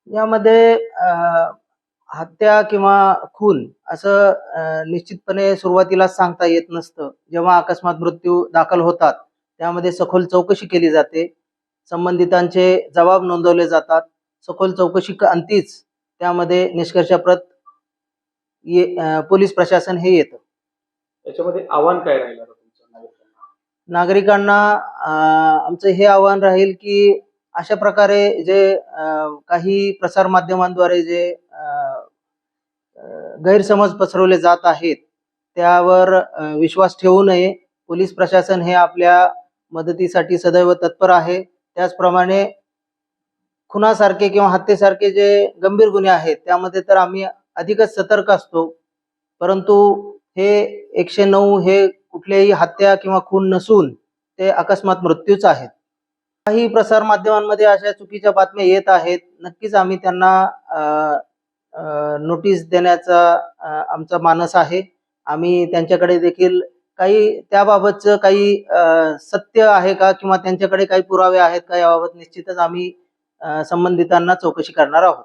यामध्ये हत्या किंवा खून असं निश्चितपणे सुरुवातीलाच सांगता येत नसतं. जेव्हा अकस्मात मृत्यू दाखल होतात, त्यामध्ये सखोल चौकशी केली जाते. संबंधितांचे जबाब नोंदवले जातात. सखोल चौकशी अंतीच त्यामध्ये निष्कर्षाप्रत पोलीस प्रशासन हे येतं. त्याच्यामध्ये आव्हान काय राहील आता तुमचं नागरिकांना? नागरिकांना आमचं हे आव्हान राहील की अशा प्रकारे जे काही प्रसार माध्यमांद्वारे जे गैरसमज पसरवले जात आहेत, त्यावर विश्वास ठेवू नये. पोलीस प्रशासन हे आपल्या मदतीसाठी सदैव तत्पर आहे. त्याचप्रमाणे खुनासारखे किंवा हत्येसारखे जे गंभीर गुन्हे आहेत, त्यामध्ये तर आम्ही अधिकच सतर्क असतो. परंतु हे 109 हे कुठल्याही हत्या किंवा खून नसून ते अकस्मात मृत्यूच आहेत. काही प्रसार माध्यमांमध्ये अशा चुकीच्या बातम्या येत आहेत. नक्कीच आम्ही त्यांना नोटीस देण्याचा आमचा मानस आहे. आम्ही त्यांच्याकडे देखील काही त्याबाबतचं काही सत्य आहे का किंवा त्यांच्याकडे काही पुरावे आहेत का याबाबत निश्चितच आम्ही संबंधितांना चौकशी करणार आहोत.